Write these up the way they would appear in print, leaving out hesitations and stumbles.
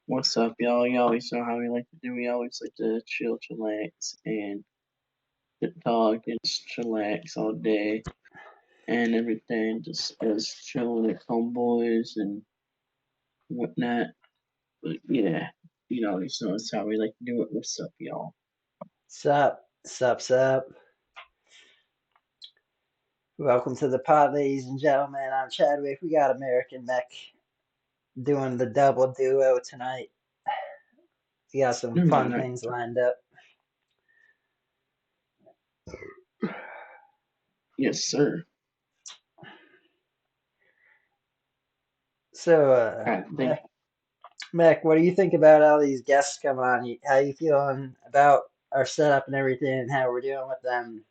What's up, y'all? You always know how we like to do. We always like to chill, chillax, and talk and just chillax all day and everything. Just chilling at homeboys and whatnot. But yeah, you always know it's how we like to do it. What's up, y'all? Sup, sup, sup. Welcome to the pod, ladies and gentlemen. I'm Chadwick. We got American Meck doing the double duo tonight. We got some No, fun not things lined up. yes, sir. So, I think Meck, what do you think about all these guests coming on? How you feeling about our setup and everything and how we're doing with them?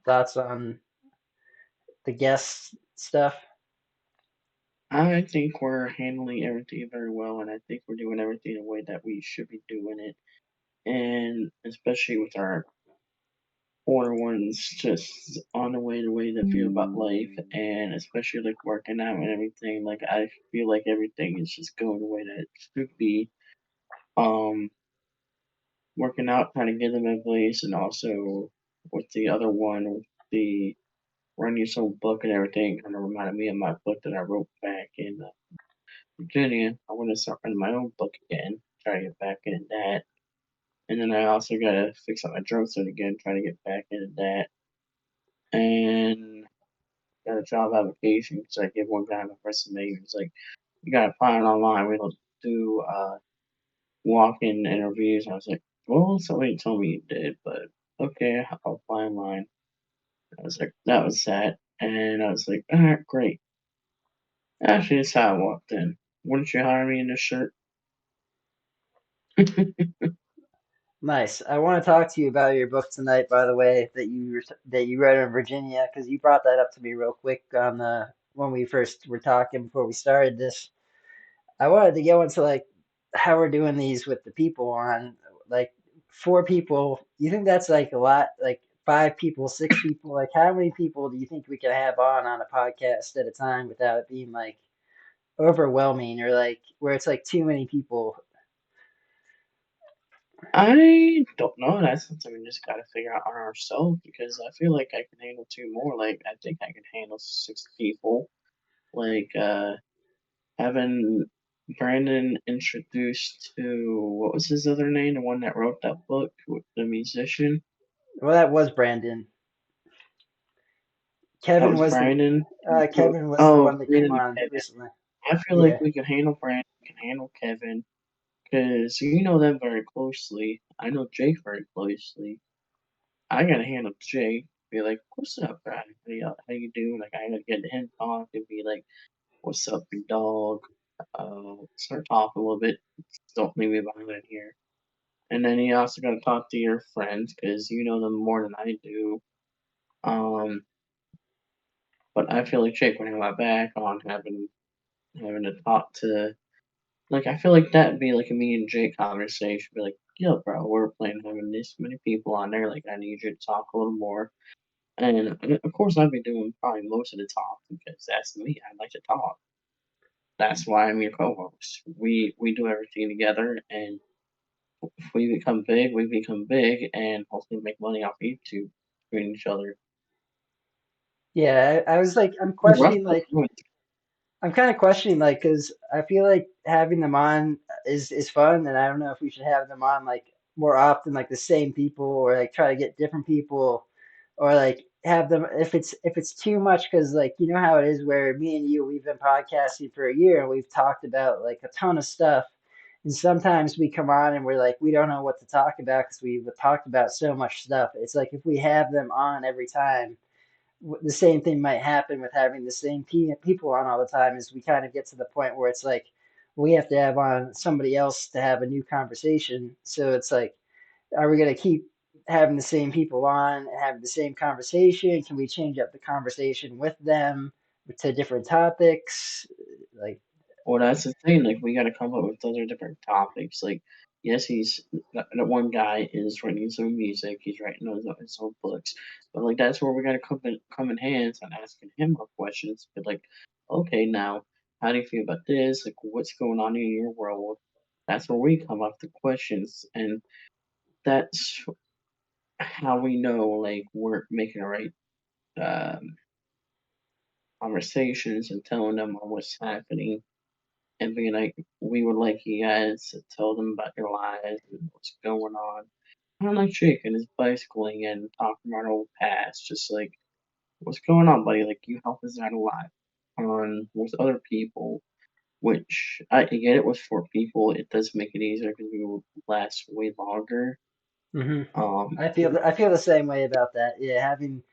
Thoughts on the guest stuff? I think we're handling everything very well, and I think we're doing everything the way that we should be doing it, and especially with our older ones just on the way they feel about life and especially like working out and everything. Like I feel like everything is just going the way that it should be. Um Working out, trying to get them in place and also with the other one with the run your own book and everything kind of reminded me of my book that I wrote back in Virginia. I want to start running my own book again, try to get back into that. And then I also gotta fix up my drum set again, try to get back into that. And got a job application because I gave one guy my resume. He was like, "You got to apply it online. We don't do walk-in interviews." I was like, "Well, somebody told me you did, but okay, I'll apply online." I was like, "That was that," and I was like, "All right, great." Actually, that's how I walked in. Wouldn't you hire me in this shirt? Nice. I want to talk to you about your book tonight, by the way, that you read in Virginia, because you brought that up to me real quick on the when we first were talking before we started this. I wanted to go into like how we're doing these with the people on like four people. You think that's like a lot? Like five people, six people? Like how many people do you think we can have on a podcast at a time without it being like overwhelming or like where it's like too many people? I don't know. That's something we just got to figure out on ourselves because I feel like I can handle two more. Like I think I can handle six people. Like having Brandon introduced to what was his other name? The one that wrote that book, the musician. Well, that was Brandon. That Kevin was was the Brandon. Kevin was the Oh, one that came Brandon and on Kevin. recently. I feel like Yeah. we can handle Brandon, we can handle Kevin, because you know them very closely. I know Jake very closely. I gotta handle Jake. Be like, "What's up, guy? How you doing?" Like I gotta get him talk and be like, "What's up, big dog?" Start talking a little bit. Don't leave me behind here. And then you also got to talk to your friends because you know them more than I do. Um, but I feel like Jake would have my back on having to talk to like I feel like that'd be like a me and Jake conversation. Be like, yo, bro, we're playing having this many people on there. Like, I need you to talk a little more. And of course, I'd be doing probably most of the talk because that's me. I like to talk. That's why I'm your co-host. We do everything together, and if we become big, and hopefully make money off YouTube between each other. Yeah, I was like, Rough, I'm kind of questioning, like, because I feel like having them on is fun, and I don't know if we should have them on like more often, like the same people, or like try to get different people, or like have them if it's too much, because like you know how it is where me and you we've been podcasting for a year and we've talked about like a ton of stuff, and sometimes we come on and we're like we don't know what to talk about because we've talked about so much stuff. It's like if we have them on every time the same thing might happen with having the same people on all the time is we kind of get to the point where it's like we have to have on somebody else to have a new conversation. So it's like, are we going to keep having the same people on and have the same conversation? Can we change up the conversation with them to different topics? Like, well, that's the thing. Like, we got to come up with other different topics. Like, yes, that one guy is writing his own music. He's writing his own books. But like, that's where we got to come in hands on asking him more questions. But like, okay, now, how do you feel about this? Like, what's going on in your world? that's where we come up the questions, and that's how we know like we're making the right um, conversations and telling them on what's happening and being like, we would like you guys to tell them about your lives and what's going on. Kind of like Jake and his bicycling and talking about old past, just like what's going on, buddy? Like you help us out a lot on with other people, which I get it with 4 people. It does make it easier because we will last way longer. Hmm. Um, I feel the same way about that. Yeah, having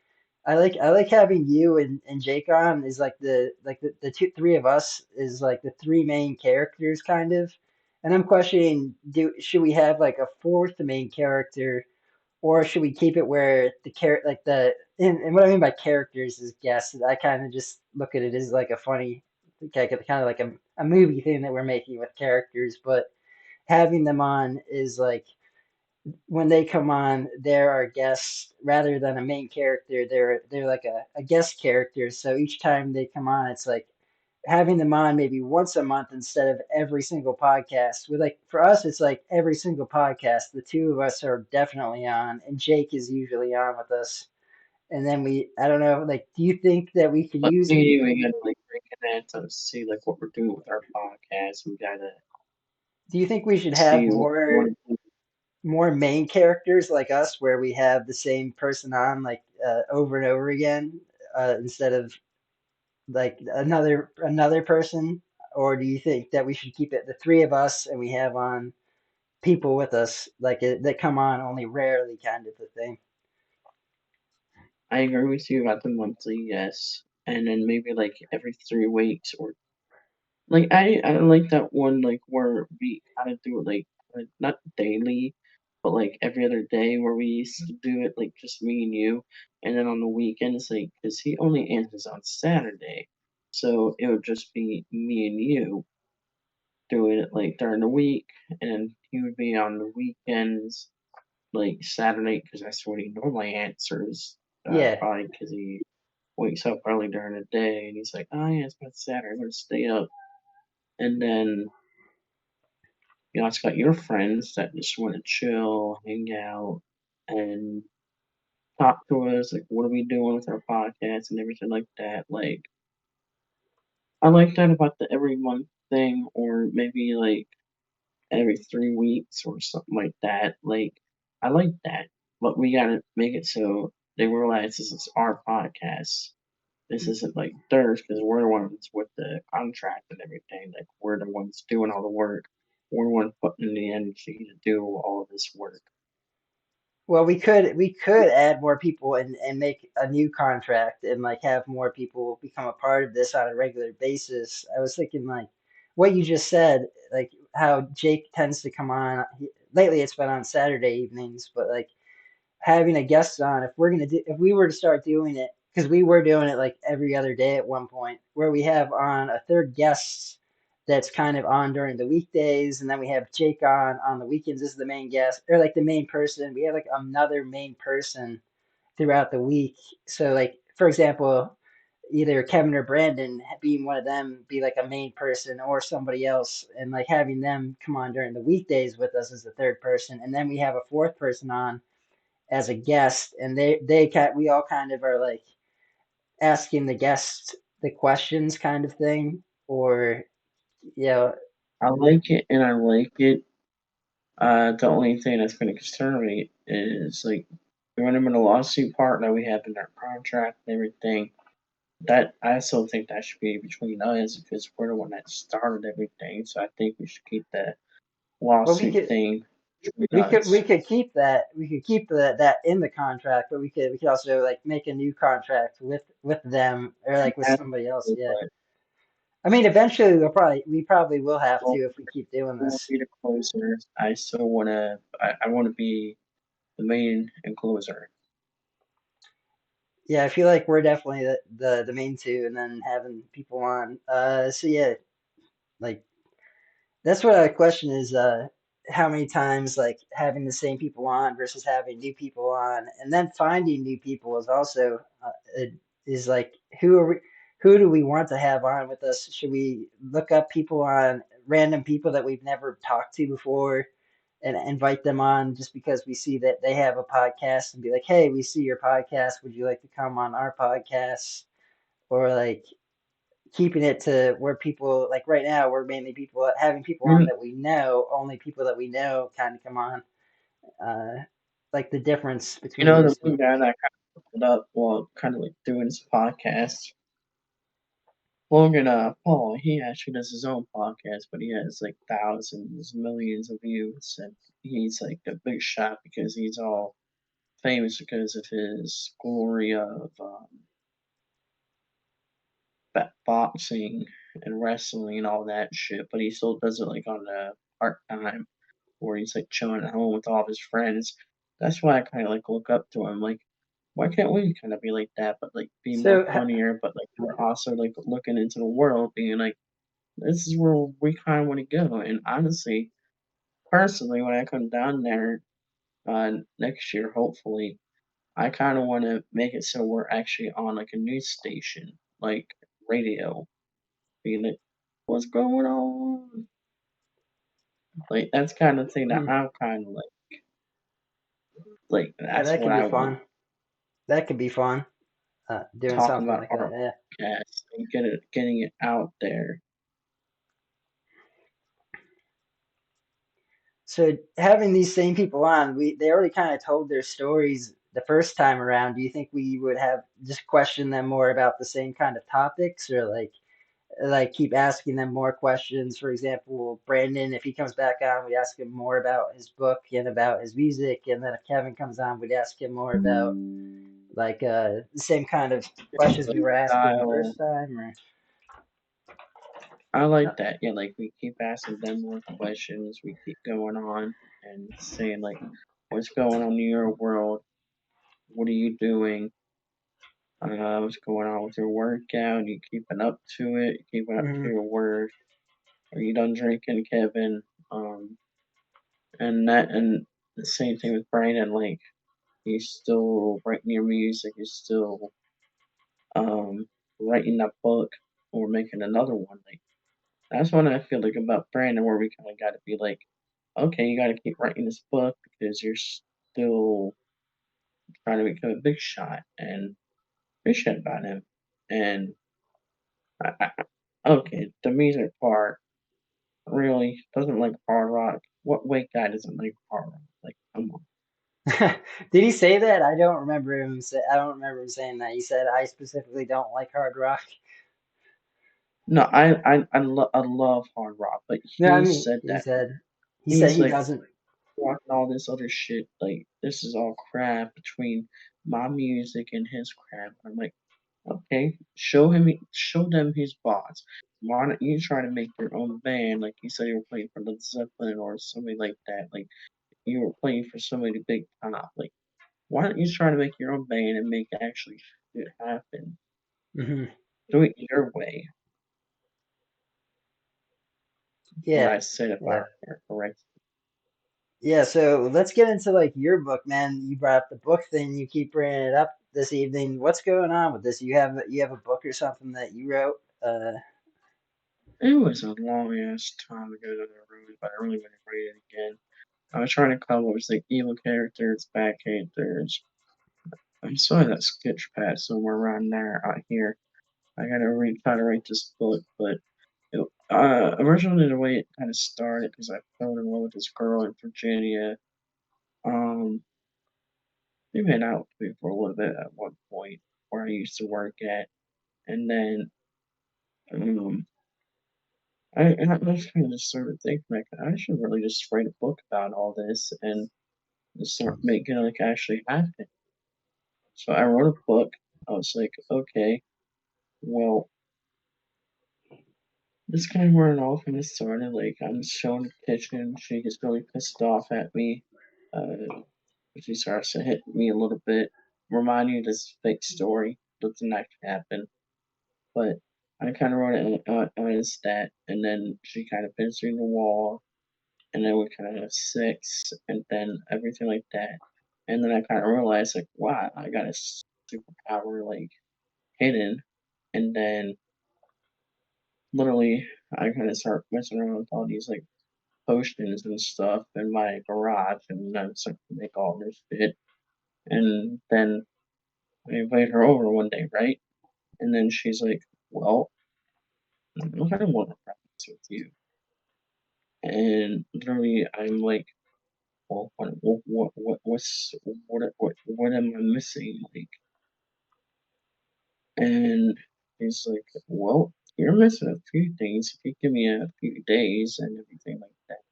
I like having you and Jake on is like the two three of us is like the three main characters kind of. And I'm questioning, do should we have like a fourth main character, or should we keep it where the like the and what I mean by characters is guests. I kind of just look at it as like a funny, kind of like a movie thing that we're making with characters, but having them on is like when they come on, they're our guests rather than a main character. They're like a guest character. So each time they come on, it's like having them on maybe once a month instead of every single podcast. With like for us, it's like every single podcast. The two of us are definitely on, and Jake is usually on with us. And then I don't know, like, do you think that we could but use? maybe we gotta like break it down to see like what we're doing with our podcast. We gotta Do you think we should have see what we want to do. more main characters like us, where we have the same person on like over and over again, instead of like another person, or do you think that we should keep it the three of us and we have on people with us like that come on only rarely kind of a thing? I agree with you about the monthly, yes, and then maybe like every 3 weeks or like I like that one like where we kind of do it like not daily, but like every other day where we used to do it like just me and you, and then on the weekends like because he only answers on Saturday, so it would just be me and you doing it like during the week, and he would be on the weekends like Saturday because that's what he normally answers. Yeah. Probably because he wakes up early during the day and he's like, "Oh yeah, it's about Saturday. I'm gonna stay up." And then it's got your friends that just want to chill, hang out, and talk to us. Like, what are we doing with our podcast and everything like that. Like, I like that about the every month thing, or maybe like every 3 weeks or something like that. Like, I like that, but we gotta make it so they realize this is our podcast. This isn't like theirs because we're the ones with the contract and everything. Like, we're the ones doing all the work. We're the ones putting in the energy to do all of this work. Well, we could add more people and make a new contract and like have more people become a part of this on a regular basis. I was thinking like what you just said, like how Jake tends to come on. Lately, it's been on Saturday evenings, but like having a guest on, if we were to start doing it, because we were doing it like every other day at one point, where we have on a third guest that's kind of on during the weekdays, and then we have Jake on the weekends as the main guest or like the main person. We have like another main person throughout the week. So like for example, either Kevin or Brandon being one of them be like a main person or somebody else, and like having them come on during the weekdays with us as the third person, and then we have a fourth person on as a guest, and we all kind of are like asking the guests the questions kind of thing, or you know, I like it and I like it. The only thing that's going to concern me is like when I'm in the lawsuit part that we have in our contract and everything. That I still think that should be between us because we're the one that started everything. So I think we should keep the well lawsuit thing between we us. could keep that in the contract, but we could also like make a new contract with them or We like with have somebody else. to, Yeah, but I mean eventually we probably will have we'll to if we keep doing we'll this. be the closer. I still wanna. I want to be the main and closer. Yeah, I feel like we're definitely the main two, and then having people on. So yeah, like that's what a question is, how many times like having the same people on versus having new people on, and then finding new people is also it like who do we want to have on with us? Should we look up people on random people that we've never talked to before and invite them on just because we see that they have a podcast and be like, hey, we see your podcast. Would you like to come on our podcast? Or like keeping it to where people like right now we're mainly people having people on You that we know, only people that we know kind of come on. Uh, like the difference you between know the those one two. guy that kind of put up, well, kind of like doing his podcast. Logan Paul, he actually does his own podcast, but he has like thousands, millions of views, and he's like a big shot because he's all famous because of his glory of boxing and wrestling and all that shit. But he still does it like on a part time, where he's like chilling at home with all of his friends. That's why I kind of like look up to him. Like, why can't we kind of be like that, but like be more So funnier, but like we're also like looking into the world, being like, this is where we kind of want to go. And honestly, personally, when I come down there next year, hopefully, I kind of want to make it so we're actually on like a news station, like radio, being like, what's going on? Like that's kind of thing that mhm. I'm kind of like Yeah, that's that what could be I would fun. That could be fun. Doing talking something about like our that. Yeah. podcast and getting it out there. So having these same people on, we they already kind of told their stories the first time around. Do you think we would have just questioned them more about the same kind of topics, or like keep asking them more questions? For example, Brandon, if he comes back on, we ask him more about his book and about his music, and then if Kevin comes on, we'd ask him more about like the same kind of questions we Like were asking the style, first time, or I like that. Yeah, like we keep asking them more questions. We keep going on and saying like, what's going on in your world? What are you doing? What's going on with your workout? You keeping up to it? You keeping up to Mhm. your word? Are you done drinking, Kevin? Um, and the same thing with Brandon. Like he's still writing your music. He's still um writing that book or making another one. Like that's what I feel like about Brandon, where we kind of got to be like, okay, you got to keep writing this book because you're still trying to become a big shot and appreciate about him. And okay, the music part really doesn't like hard rock. What white guy doesn't like hard rock? Like, come on. Did he say that? I don't remember him say, I don't remember him saying that. He said I specifically don't like hard rock. No, I love hard rock, but No, I he mean said that. he said He's he like doesn't. watching all this other shit. Like, this is all crap between my music and his crap. I'm like, okay, show them his boss. Why don't you try to make your own band? Like you said, you were playing for Led Zeppelin or somebody like that. Like you were playing for somebody big time. Like why don't you try to make your own band and make actually shit happen? Hmm. Do it your way. That's what Yeah, I said if I yeah, remember correct. yeah. So let's get into like your book, man. You brought up the book thing. You keep bringing it up this evening. What's going on with this? You have a book or something that you wrote? It was a long ass time ago that I wrote it, but I really want to read it again. I was trying to come up with like evil characters, bad characters. I saw that sketch pad somewhere around there out here. I gotta try to write this book, but originally the way it kind of started because I fell in love with this girl in Virginia. Um, we went out for a little bit at one point where I used to work at, and then um, I was kind of just sort of thinking like I should really just write a book about all this and just start making it like actually happen. So I wrote a book. I was like, okay, well, this kind of where it all kind of started. Like I'm showing the kitchen, she gets really pissed off at me. Uh, she starts to hit me a little bit, remind you this fake story doesn't actually happen. But I kind of wrote it as that, and then she kind of pins me in the wall, and then we kind of have sex, and then everything like that. And then I kind of realized, like, wow, I got a superpower, like, hidden. And then literally, I kind of start messing around with all these like potions and stuff in my garage, and then start to make all this shit. And then I invite her over one day, right? And then she's like, "Well, I don't want to practice with you." And literally, I'm like, "Well, what am I missing?" Like, and he's like, "Well, you're missing a few things. If you give me a few days and everything like that,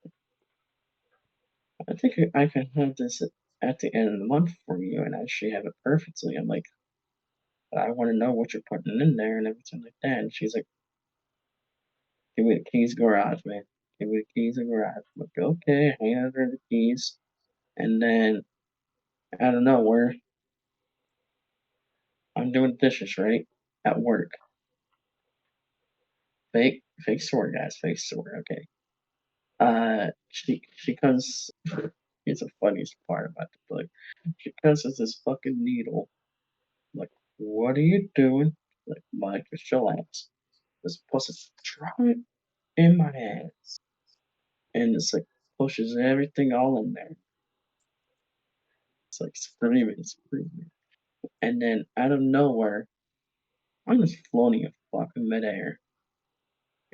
I think I can have this at the end of the month for you and actually have it perfectly." I'm like, "I want to know what you're putting in there and everything like that." And she's like, "Give me the keys, garage, man. Give me the keys, of garage." I'm like, "Okay." I hand her the keys, and then out of nowhere, I'm doing dishes right at work. Fake story, guys. Fake story. Okay. She comes. Here's the funniest part about the book. She comes with this fucking needle. I'm like, what are you doing? Like, Mike, just chillax. This pussy right in my ass, and it's like pushes everything all in there. It's like screaming, screaming, and then out of nowhere, I'm just floating in fucking midair,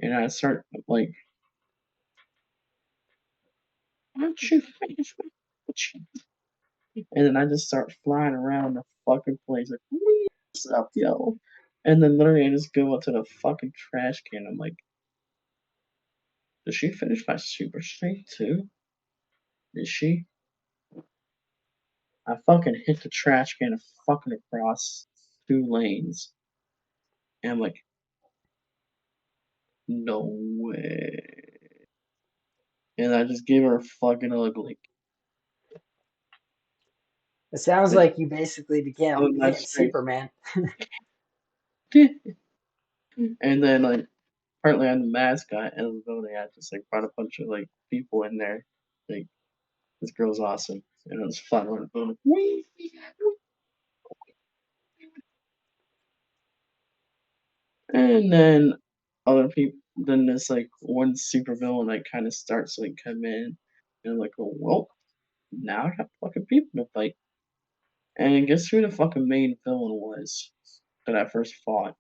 and I start like, "Why don't you finish with what you?" And then I just start flying around the fucking place like, "What's up, yo?" And then literally I just go up to the fucking trash can. I'm like, "Did she finish my super straight too? Did she?" I fucking hit the trash can fucking across 2 lanes. And I'm like, "No way." And I just gave her a fucking ugly. It sounds Like, like you basically I'm not became straight. Superman. And then like partly I'm the mascot of the building. I just like brought a bunch of like people in there. Like, this girl's awesome. And it was fun when it was like, and then other people, then this like one super villain like kind of starts to like come in, and I'm like, "Oh well, now I got fucking people to fight." And guess who the fucking main villain was that I first fought?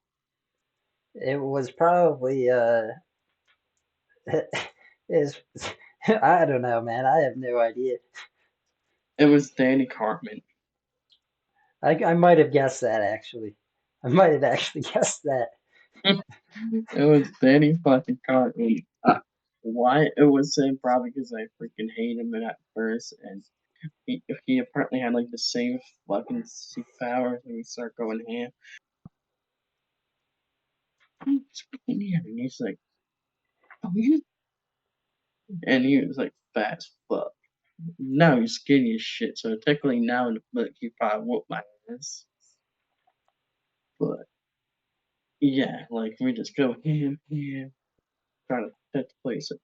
It was probably is I don't know, man. I have no idea. It was Danny Cartman. I might have guessed that actually. I might have actually guessed that. It was Danny fucking Cartman. Why it was him? Probably because I freaking hate him at first, and he apparently had like the same fucking superpowers, and we start going ham. I'm freaking here, and he's like, "Oh, you," and he was like fat as fuck. Now he's skinny as shit, so technically now in the book he probably whooped my ass. But yeah, like we just go ham, trying to set the place up.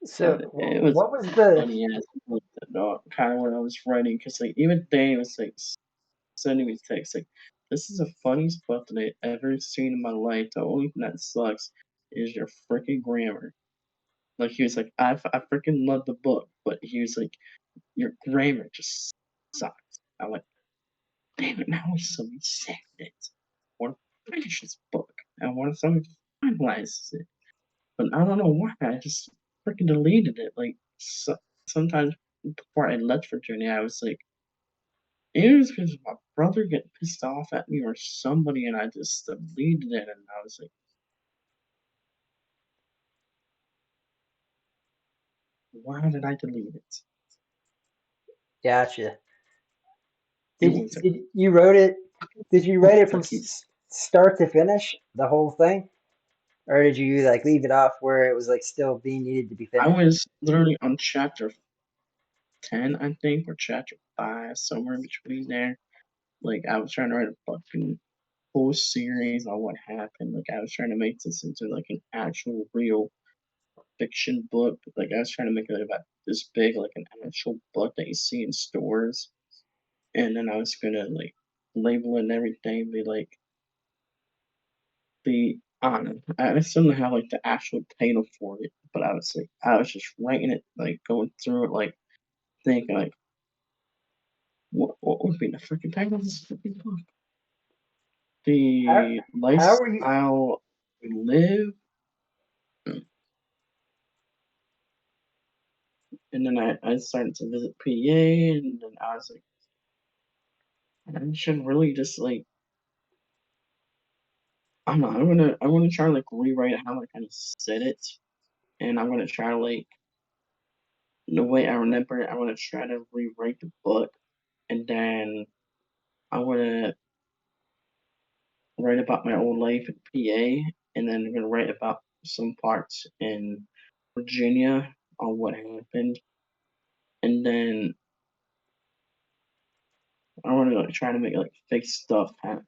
So But it was what was the funny ass book, kind of when I was writing, because like even Danny was like sending me texts like, "This is the funniest book that I ever seen in my life. The only thing that sucks is your freaking grammar." Like he was like, I freaking love the book," but he was like, "Your grammar just sucks." I'm like, "Damn it! Now he's so sad it. I want to finish this book. I want somebody to finalize it." But I don't know why. I just freaking deleted it. Like sometimes before I left Virginia, I was like, it was because my brother get pissed off at me or somebody, and I just deleted it. And I was like, why did I delete it? gotcha? It was a Did you wrote it? Did you write book it from that he. start to finish, the whole thing, or did you like leave it off where it was like still being needed to be I finished? was literally on chapter 10, I think, or chapter 5, somewhere in between there. Like I was trying to write a fucking whole series on what happened. Like I was trying to make this into like an actual real fiction book. Like I was trying to make it about this big, like an actual book that you see in stores. And then I was gonna like label it and everything, be like I don't know. I still don't have like the actual title for it, but I was just writing it, like going through it, like thinking like what would be the freaking title of this freaking book? How The how were you? lifestyle we live, and then I started to visit PA, and then I was like, I should really just like I don't know. I wanna try to like rewrite how I kind of said it, and I'm gonna try to like the way I remember it. I want to try to rewrite the book, and then I want to write about my old life in PA, and then I'm gonna write about some parts in Virginia on what happened, and then I want to like try to make like fake stuff happen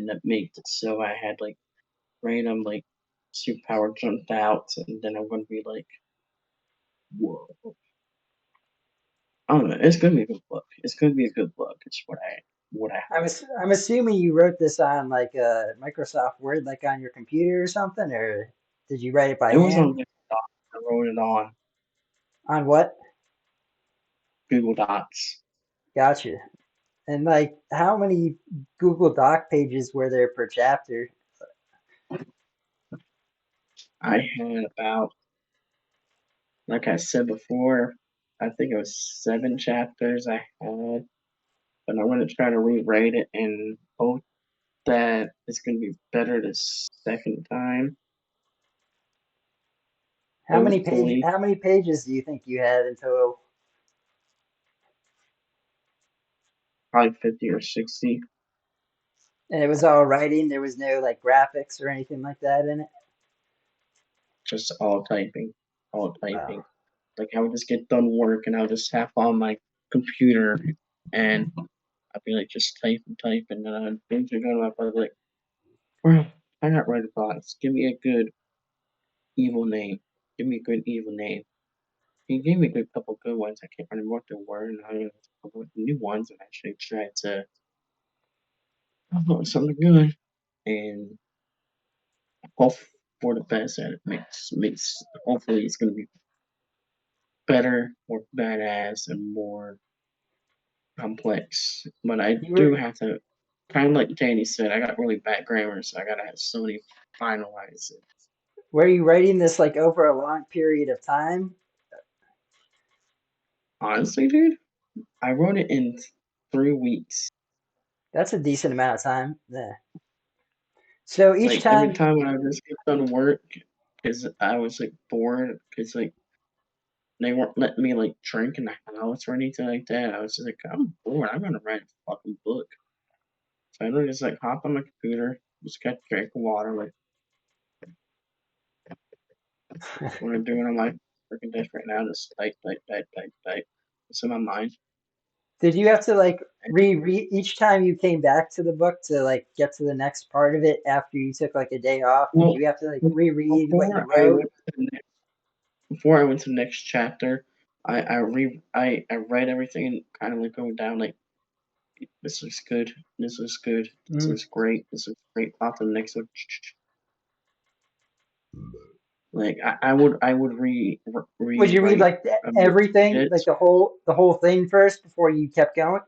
that makes it so I had like random like superpower jumped out, and then I'm gonna be like, whoa. I don't know. It's gonna be a good book. It's gonna be a good book. It's what I hope. I'm assuming you wrote this on like Microsoft Word, like on your computer or something, or did you write it by It was on hand? Google Docs. I wrote it on On what? Google Docs. Gotcha. And like, how many Google Doc pages were there per chapter? I had about, like I said before, I think it was 7 chapters I had, but I want to try to rewrite it and hope that it's going to be better the second time. Hopefully, How many pages do you think you had in total? probably 50 or 60, And it was all writing. There was no like graphics or anything like that in it. just all typing, all Wow. typing. Like I would just get done work and I would just tap on my computer and I'd be like just type and then I'd eventually go to my brother like, well, I got rid of bots. Give me a good evil name. Give me a good evil name. He gave me a good couple good ones. I can't remember what they were, and I have a couple of new ones, and I actually tried to come up with something good and hope for the best. And it makes hopefully it's gonna be better, more badass, and more complex. But I You do were have to, kind of like Danny said, I got really bad grammar, so I gotta have somebody finalize it. were you writing this like over a long period of time? Honestly, dude, I wrote it in 3 weeks. That's a decent amount of time. Yeah. So each Like every time, time when I would just get done work, because I was like bored, because like they weren't letting me like drink in the house or anything like that. I was just like, I'm bored. I'm gonna write a fucking book. So I literally just like hop on my computer, just get a drink of water, like what I'm doing on my freaking desk right now. Just type. It's in my mind. did you have to like And, reread each time you came back to the book to like get to the next part of it after you took like a day off? Did well, you have to like reread what you before I wrote? went to the next, before I went to the next chapter, I read everything and kind of like going down like this looks good. This looks good. This Mm. looks great. This looks great. Pop to the next one. Like I would Would you read rewrite like it. everything, like the whole thing first before you kept going,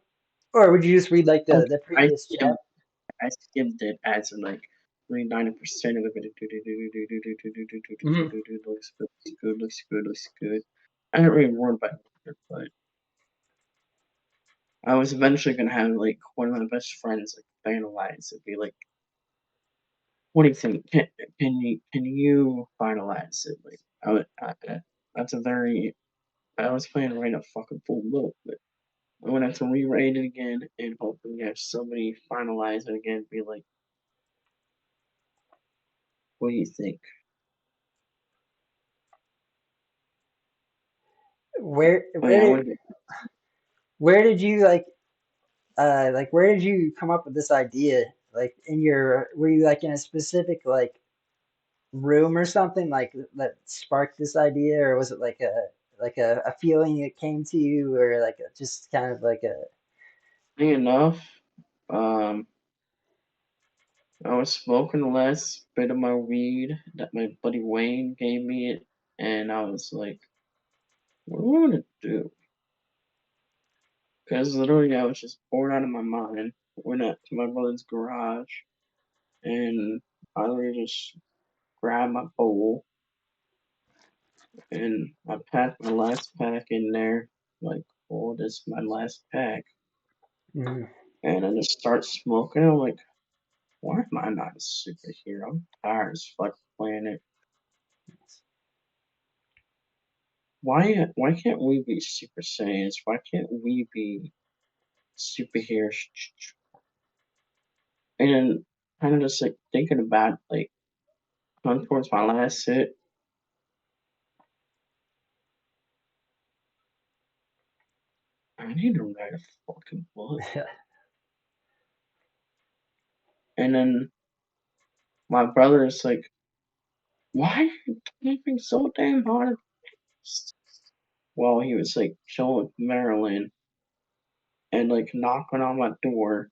or would you just read like Oh, the I previous skimmed chapter? I skimmed it as in like read 90% of it. Hmm. Looks good. Looks good. Looks good. Looks good. I didn't read word by word, but I was eventually gonna have like one of my best friends like finalize it. Be like, what do you think? Can you finalize it? Like that's a very I was planning to write a fucking full book, but I'm gonna have to rewrite it again and hopefully have somebody finalize it again. Be like, what do you think? Oh Where yeah, I did want to. where did you like where did you come up with this idea? Like in your were you like in a specific like room or something like that sparked this idea, or was it like a feeling that came to you, or like just kind of like a Funny enough, um, I was smoking the last bit of my weed that my buddy Wayne gave me it, and I was like, what do I want to do? Because literally I was just bored out of my mind. Went up to my brother's garage, and I literally just grabbed my bowl, and I packed my last pack in there. Like, oh, this is my last pack. Mm. And I just start smoking. I'm like, why am I not a superhero? I'm tired as fuck playing it. Why can't we be Super Saiyans? Why can't we be superheroes? And then kind of just like thinking about like going towards my last hit. I need to write a fucking book. And then my brother is like, why are you typing so damn hard? While he was like chilling with Marilyn and like knocking on my door,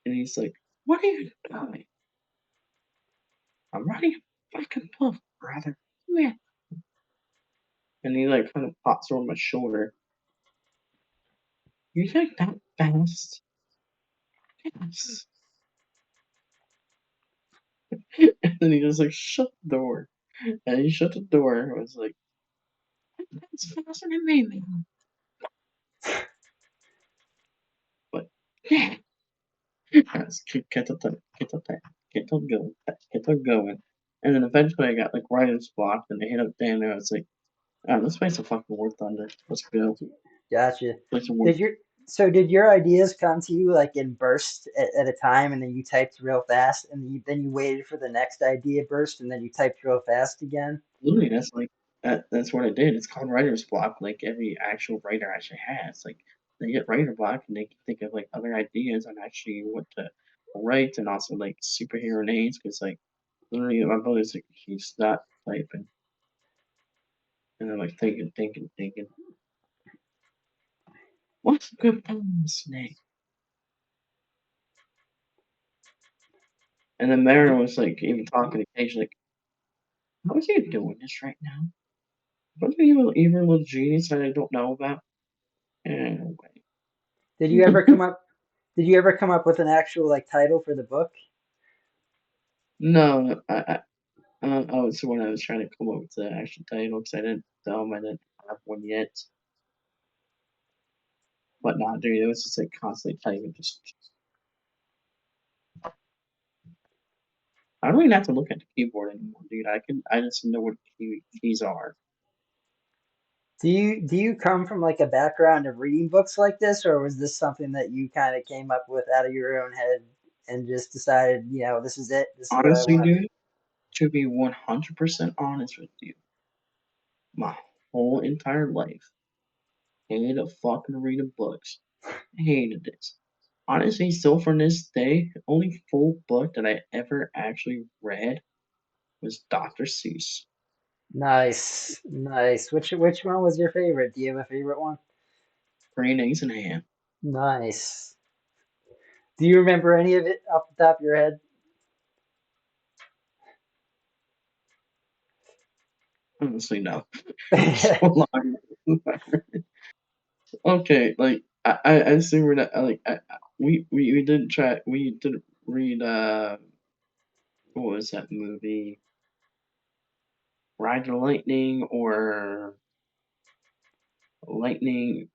and he's like, "What are you doing?" I'm writing a fucking book, brother. Yeah. And he like kind of pops over my shoulder. You think that fast? Yes. And then he just like shut the door. And he shut the door and was like, "That's faster than me, man." But yeah, let's get on going, get on going. And then eventually I got like writer's block, and I hit up Dan, and I was like, "Oh, let's play some fucking War Thunder. Let's go Gotcha. play some War." Did your did your ideas come to you like in bursts at a time, and then you typed real fast, and then you waited for the next idea burst, and then you typed real fast again? Literally, that's like that's what I did. It's called writer's block. Like every actual writer actually has. Like they get writer block and they can think of like other ideas on actually what to write, and also like superhero names. Because like literally, my brother's like he's not typing, and I'm like thinking. What's a good bonus name? And then Mara was like even talking to Cage like, how is he doing this right now? What are you even little genius that I don't know about? Anyway. Did you ever come up? Did you ever come up with an actual like title for the book? No, I was when I was trying to come up with the actual title because I didn't tell him I didn't have one yet. But not, dude, it was just like constantly typing. Just I don't even have to look at the keyboard anymore, dude. I just know what keys are. Do you come from like a background of reading books like this, or was this something that you kind of came up with out of your own head and just decided, this is it, this is what I Honestly, want dude, to be 100% honest with you, my whole entire life, hated fucking reading books. Hated it. Honestly, still from this day, the only full book that I ever actually read was Dr. Seuss. to? Nice, nice. Which one was your favorite? Do you have a favorite one? Green eggs and ham. Nice. Do you remember any of it off the top of your head? Honestly, no. So long. Okay, like I see we're not like we didn't try we didn't read what was that movie, Ride the Lightning or Lightning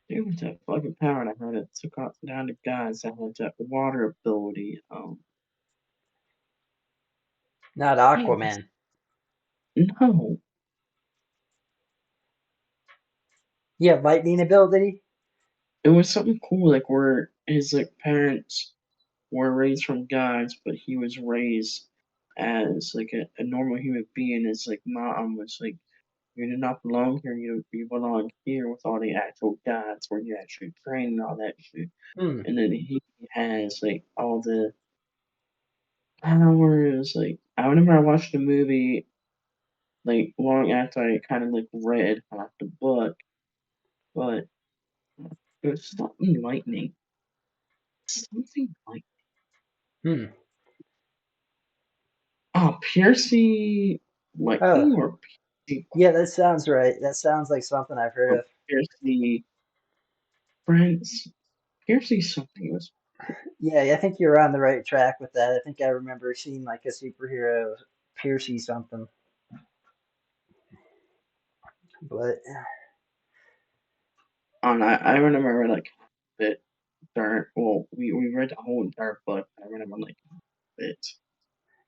dude with that fucking power that had it took out down the guys that had that water ability Not damn, Aquaman. no, You have lightning ability? it was something cool like where his like parents were raised from gods, but he was raised as like a normal human being. His like mom was like, "You do not belong here. You belong here with all the actual gods, where you actually train and all that shit." Hmm. And then he has like all the powers. Like I remember I watched the movie like long after I kind of like read half the book, but It was something lightning. Something like Hmm. Piercy Oh, Lightning or Piercy yeah, that sounds right. That sounds like something I've heard or of. Piercy Prince. Piercy something was Yeah, I think you're on the right track with that. I think I remember seeing like a superhero Piercy something, but on. I remember like bit dark. Well, we read the whole entire book. I remember like bit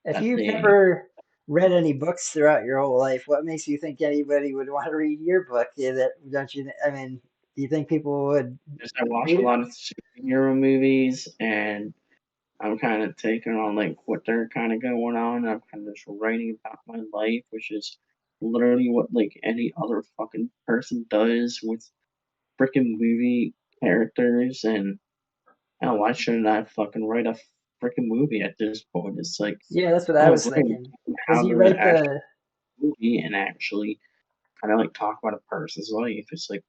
if that you've they never read any books throughout your whole life, what makes you think anybody would want to read your book? Yeah, that don't you? I mean, do you think people would just I watch read a it? lot of superhero movies and I'm kind of taking on like what they're kind of going on. I'm kind of just writing about my life, which is literally what like any other fucking person does with freaking movie characters. And hell, why shouldn't I fucking write a freaking movie at this point? It's like, Yeah, that's what I oh was great, thinking. Because how you to write actually the movie and actually kind of like talk about a person's life. It's like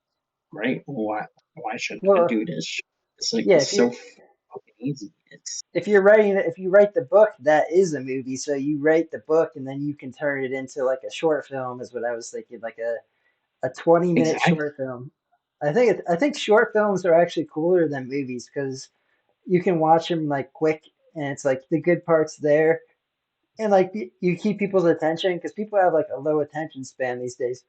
great. Well, why shouldn't I well, do this? It's like yeah. it's so fucking easy. It's If you write the book, that is a movie. So you write the book, and then you can turn it into like a short film. Is what I was thinking, like a 20-minute exactly. short film. I think short films are actually cooler than movies because you can watch them like quick, and it's like the good parts there, and like you keep people's attention because people have like a low attention span these days.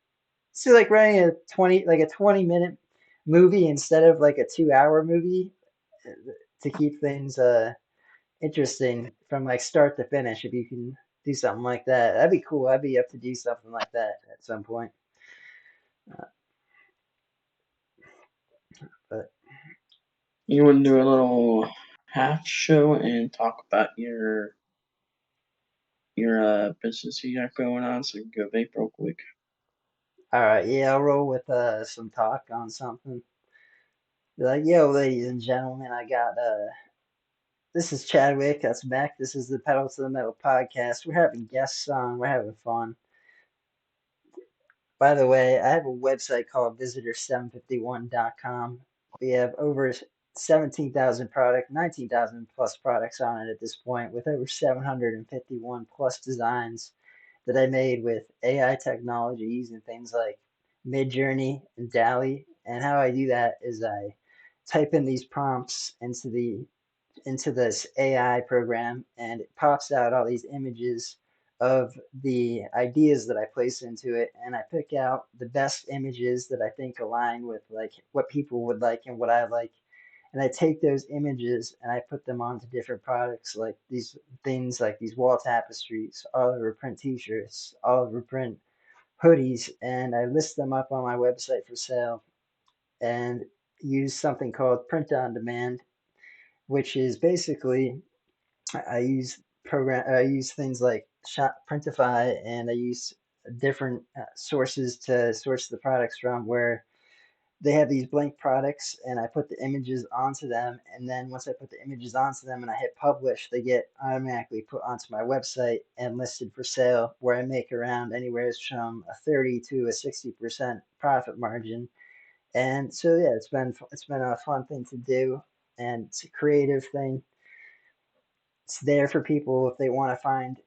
So like writing a 20-minute movie instead of like a 2 hour movie to keep things interesting from like start to finish. If you can do something like that, that'd be cool. I'd be up to do something like that at some point. Uh, but You want to do a little half show and talk about your business you got going on, so you can go vape real quick. all right, yeah, I'll roll with some talk on something. Be like, yo, ladies and gentlemen, I got this is Chadwick. That's Meck. This is the Pedal to the Metal podcast. We're having guests on. We're having fun. By the way, I have a website called visitor751.com. We have over 17,000 product, 19,000 plus products on it at this point, with over 751 plus designs that I made with AI technology using things like Midjourney and DALI. And how I do that is I type in these prompts into this AI program, and it pops out all these images of the ideas that I place into it, and I pick out the best images that I think align with like what people would like and what I like. And I take those images and I put them onto different products, like these things like these wall tapestries, Oliver print t-shirts, Oliver print hoodies, and I list them up on my website for sale and use something called print on demand, which is basically I use things like Printify, and I use different sources to source the products from, where they have these blank products and I put the images onto them, and then once I put the images onto them and I hit publish, they get automatically put onto my website and listed for sale, where I make around anywhere from a 30 to a 60% profit margin. And so yeah, it's been a fun thing to do, and it's a creative thing. It's there for people if they want to find.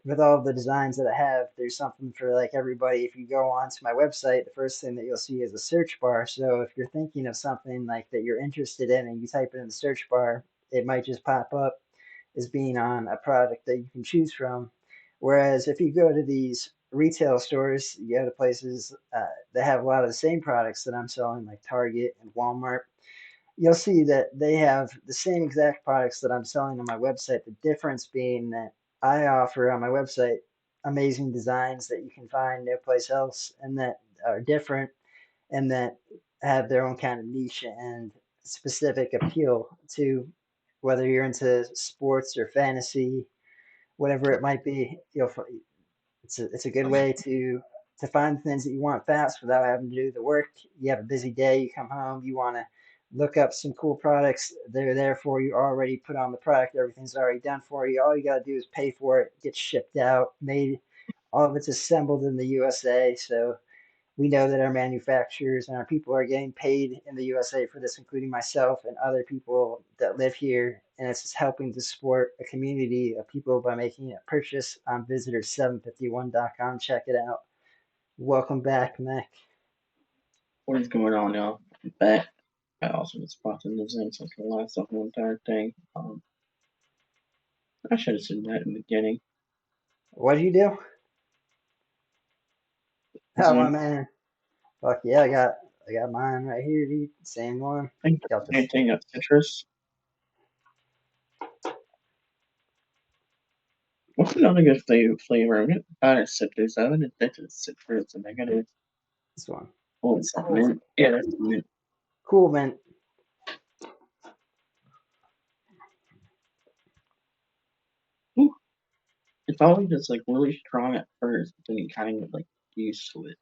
With all the designs that I have, there's something for like everybody. If you go onto my website, the first thing that you'll see is a search bar. So if you're thinking of something like that you're interested in and you type it in the search bar, it might just pop up as being on a product that you can choose from. Whereas if you go to these retail stores, you go to places that have a lot of the same products that I'm selling, like Target and Walmart, you'll see that they have the same exact products that I'm selling on my website. The difference being that I offer on my website amazing designs that you can find no place else, and that are different, and that have their own kind of niche and specific appeal to whether you're into sports or fantasy, whatever it might be. It's a good way to find things that you want fast without having to do the work. You have a busy day, you come home, you want to look up some cool products. They're there for you already, put on the product, everything's already done for you. All you got to do is pay for it, get shipped out, made, all of it's assembled in the USA. So We know that our manufacturers and our people are getting paid in the USA for this, including myself and other people that live here. And it's just helping to support a community of people by making a purchase on visitor751.com. Check it out. Welcome back, Meck. What is going on, y'all? I'm back. I also was spotting the Zen so I can last the whole entire thing. I should have said that in the beginning. What do you do? Oh, my Zen, man. Fuck yeah, I got mine right here, dude. Same one. I think Got the the same thing of citrus. What's another good flavor? I'm getting bad at citrus. I haven't addicted to citrus and I gotta. this one. Oh, it's that mint. Yeah, that's the mint. Cool, man. Ooh, it's always just like really strong at first, but then you kind of get like used to it.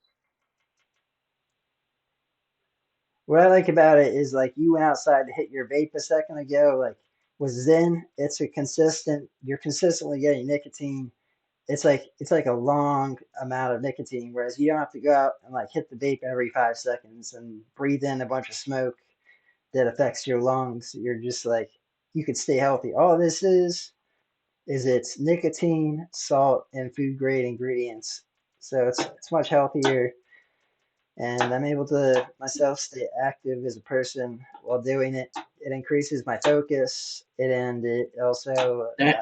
What I like about it is like you went outside to hit your vape a second ago. Like with Zen, it's a consistent. You're consistently getting nicotine. It's like a long amount of nicotine, whereas you don't have to go out and like hit the vape every 5 seconds and breathe in a bunch of smoke that affects your lungs. You're just like you could stay healthy. All this is it's nicotine, salt, and food grade ingredients. So it's much healthier, and I'm able to myself stay active as a person while doing it. It increases my focus, and it also That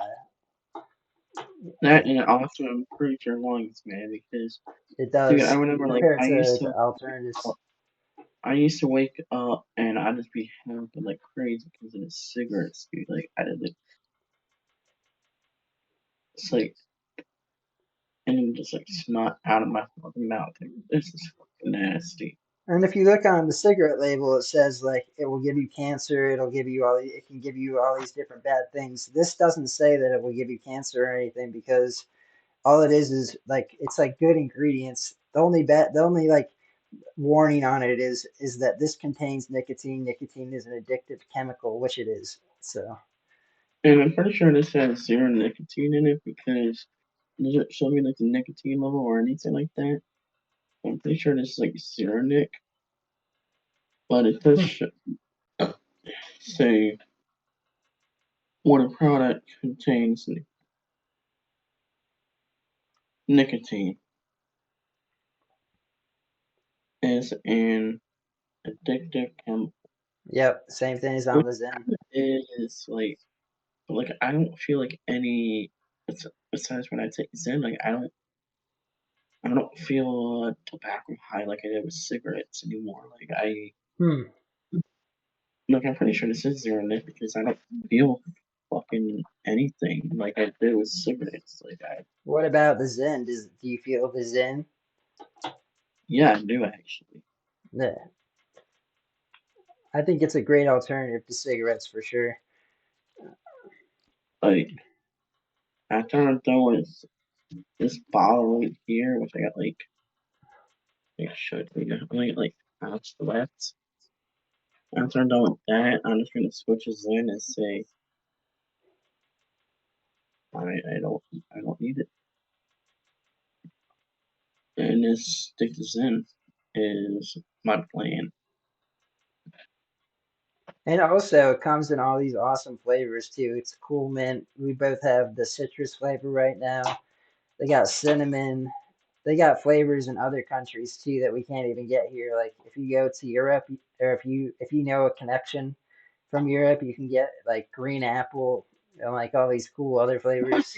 that and it also improves your lungs, man. Because it dude, I does remember like compared to the alternatives. I used to wake up and I'd just be happy like crazy because of the cigarettes, dude. Like I did like it's like and then just like snot out of my fucking mouth. Like, this is fucking nasty. And if you look on the cigarette label, it says like it will give you cancer. It can give you all these different bad things. This doesn't say that it will give you cancer or anything because all it is like it's like good ingredients. The only like warning on it is that this contains nicotine. Nicotine is an addictive chemical, which it is. So And I'm pretty sure this has zero nicotine in it because does it show me like the nicotine level or anything like that? I'm pretty sure this is like zero nic, but it does hmm. say what a product contains nicotine is an addictive chemical, Yep, same thing as on which the Zen. kind of is like I don't feel like any. Besides when I take Zen, like I don't feel a tobacco high like I did with cigarettes anymore. Hmm. I'm pretty sure this is zero nic because I don't feel fucking anything like I did with cigarettes. What about the Zen? Do you feel the Zen? Yeah, I do actually. Yeah, I think it's a great alternative to cigarettes for sure. Like after I'm done with this bottle right here, which I got like should we only got like half left. After I'm done with that, I'm just gonna switch this in and say I don't I don't need it. And this stick this in is my plan. And also, it comes in all these awesome flavors too. It's cool mint. We both have the citrus flavor right now. They got cinnamon. They got flavors in other countries too that we can't even get here. Like if you go to Europe, or if you know a connection from Europe, you can get like green apple and like all these cool other flavors.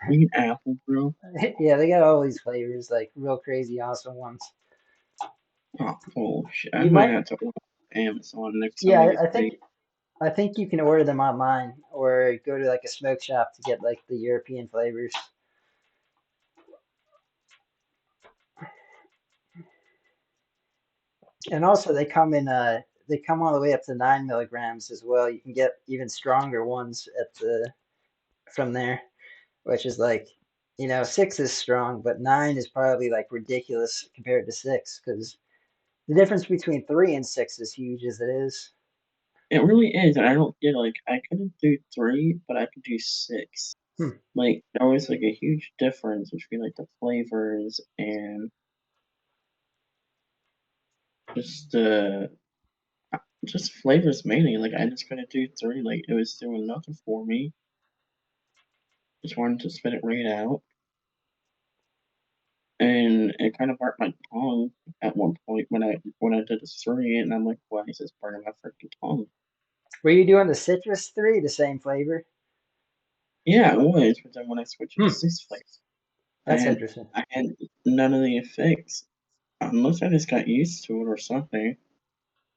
Green apple, bro. Yeah, they got all these flavors, like real crazy awesome ones. Oh shit! I You might might, have to order Amazon next time yeah, I I get I paid. think I think you can order them online or go to like a smoke shop to get like the European flavors. And also they come all the way up to 9 milligrams as well. You can get even stronger ones at the from there, which is like, 6 is strong, but 9 is probably like ridiculous compared to 6 because the difference between 3 and 6 is huge as it is. It really is, and I don't get like I couldn't do three, but I could do six. Hmm. Like there was like a huge difference between like the flavors and Just just flavors mainly. Like I just couldn't do three. Like it was doing nothing for me. Just wanted to spit it right out, and it kind of burnt my tongue at one point when I did the three, and I'm like, why is this burning my freaking tongue? Were you doing the citrus three, the same flavor? Yeah, it was. But then when I switched it to Hmm, six flavors, that's interesting. I had none of the effects. Unless I just got used to it or something.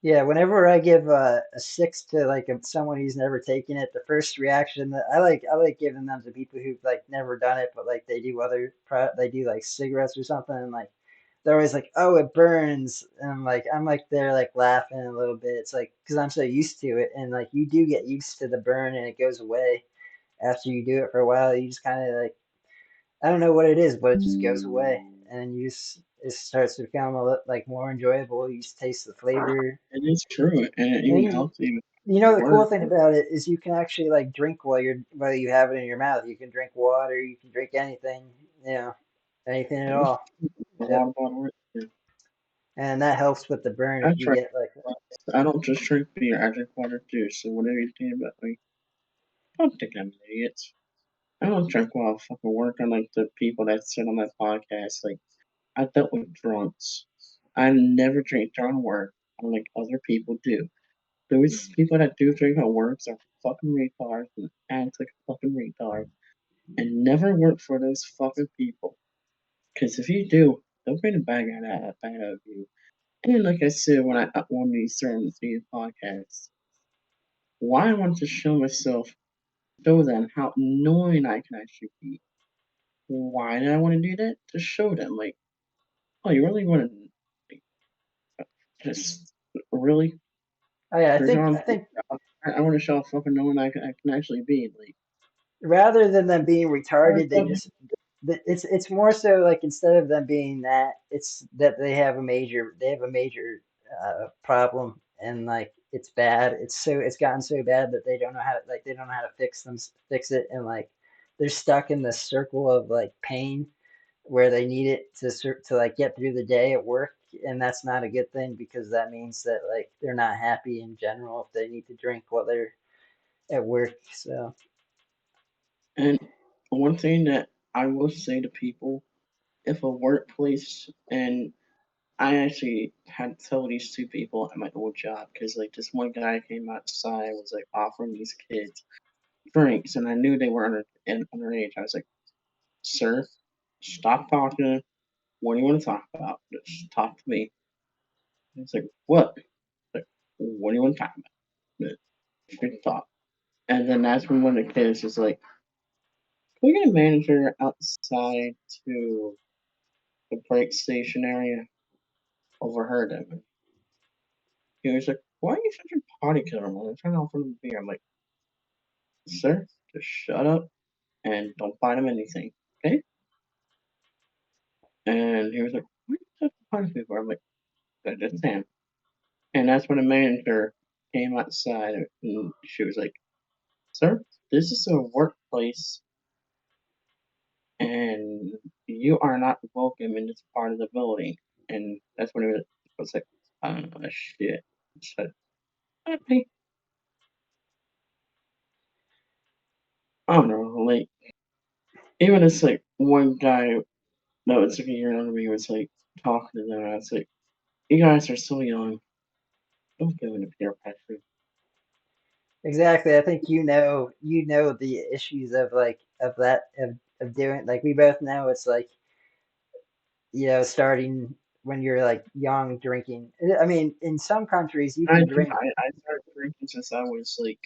Yeah, whenever I give a six to like someone who's never taken it, the first reaction that I like giving them to people who've like never done it, but like they do they do like cigarettes or something, and like they're always like, oh, it burns, and I'm like they're like laughing a little bit. It's like because I'm so used to it, and like you do get used to the burn, and it goes away after you do it for a while. You just kind of like I don't know what it is, but it just goes away, and you just it starts to become a lot like more enjoyable. You just taste the flavor. It is true, and it even And helps even you at know the cool work. thing about it is you can actually like drink while you have it in your mouth. You can drink water, you can drink anything, you know, anything at It is all. a Yep. water bottle right there. And that helps with the burn I if you try. get like I don't just drink beer. I drink water too. So whatever you think about me, don't think I'm an idiot. I don't drink while I fucking work. Unlike the people that sit on my podcast. Like I dealt with drunks. I never drink during work, unlike other people do. Those people that do drink at work are fucking retards and act like a fucking retard. And never work for those fucking people. Because if you do, they'll bring the bag out of you. And like I said when I on these certain these podcasts, why I want to show myself, show them how annoying I can actually be. Why did I want to do that? To show them, like, oh, you really want to, like, just really? oh yeah, You're going, I think I want to show how fucking annoying I can actually be. Like, rather than them being oh, retarded, they fucking, just it's more so like instead of them being that, it's that they have a major problem and like it's bad. It's gotten so bad that they don't know how to like they don't know how to fix it and like they're stuck in this circle of like pain where they need it to like get through the day at work and that's not a good thing because that means that like they're not happy in general if they need to drink while they're at work. So and one thing that I will say to people, if a workplace, and I actually had to tell these two people at my old job, because like this one guy came outside, was like offering these kids drinks, and I knew they were underage. I was like, "Sir, stop talking. What do you want to talk about? Just talk to me." He's like, "What?" Like, "What do you want to talk about? Just need to talk." And then that's when one of the kids was like, "Can we get a manager outside to the break station area?" Overheard him. He was like, "Why are you such a potty killer, man? I'm trying to offer him a beer." I'm like, "Sir, just shut up and don't find him anything, okay?" And he was like, "What are you such a potty killer?" I'm like, "I just am." And that's when the manager came outside and she was like, "Sir, this is a workplace and you are not welcome in this part of the building." And that's when it was like, "Oh, shit." So, okay. I don't know, like, even it's like one guy that was like a year younger than me was like talking to them. I was like, "You guys are so young. Don't go into peer pressure." exactly. I think you know the issues of like of that of doing like we both know it's like you know starting when you're like young drinking. I mean, in some countries you can drink I started drinking since I was like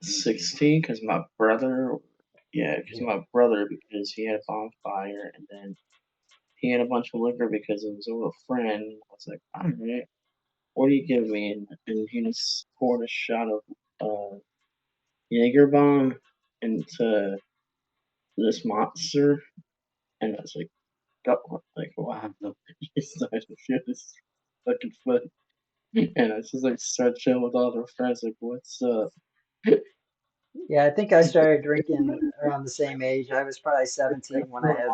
16 because my brother, yeah, because yeah, my brother, because he had a bonfire and then he had a bunch of liquor because of his older friend. I was like, all right, what do you give me? And he just poured a shot of Jaeger bomb into this monster. And I was like, go, like, wow, he's started to feel this fucking foot. And I just like start chilling with all their friends, like, what's up? yeah. I think I started drinking around the same age. I was probably 17 when I had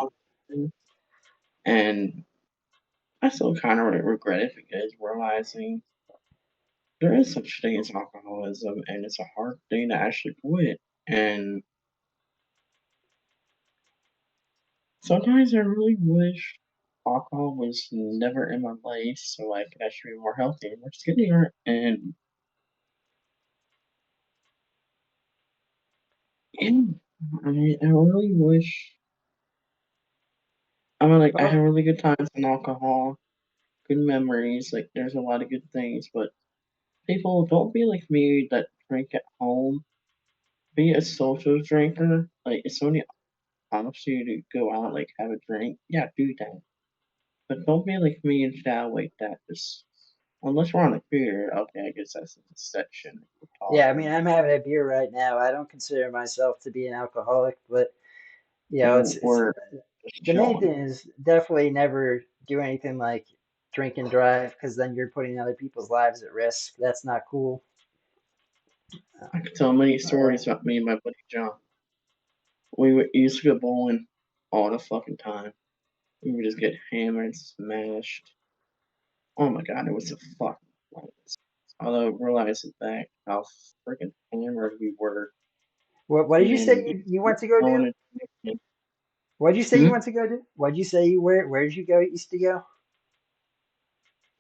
And I still kind of regret it because realizing there is such thing as alcoholism, and it's a hard thing to actually quit. And sometimes I really wish alcohol was never in my life so I could actually be more healthy and more skinnier. And yeah, I really wish. I mean, like, I had Well, really good times in alcohol, good memories. Like, there's a lot of good things, but people don't be like me that drink at home. Be a social drinker. Like, if somebody asks you to go out, like, have a drink, yeah, do that. But don't be like me and Chadwick that just unless we're on a beer, okay, I guess that's a section we're yeah, I mean, talking. I'm having a beer right now. I don't consider myself to be an alcoholic, but And it's we're just the main chilling. thing is definitely never do anything like drink and drive because then you're putting other people's lives at risk. That's not cool. I could tell many Uh, stories about me and my buddy John. Used to go bowling all the fucking time. We would just get hammered, smashed. Oh my god, it was a fucking blast. Although realizing back how freaking hammered we were what did you say and you went to go going do? and drinking. What did you say you Hmm? went to go do? What did you say you where did you go used to go?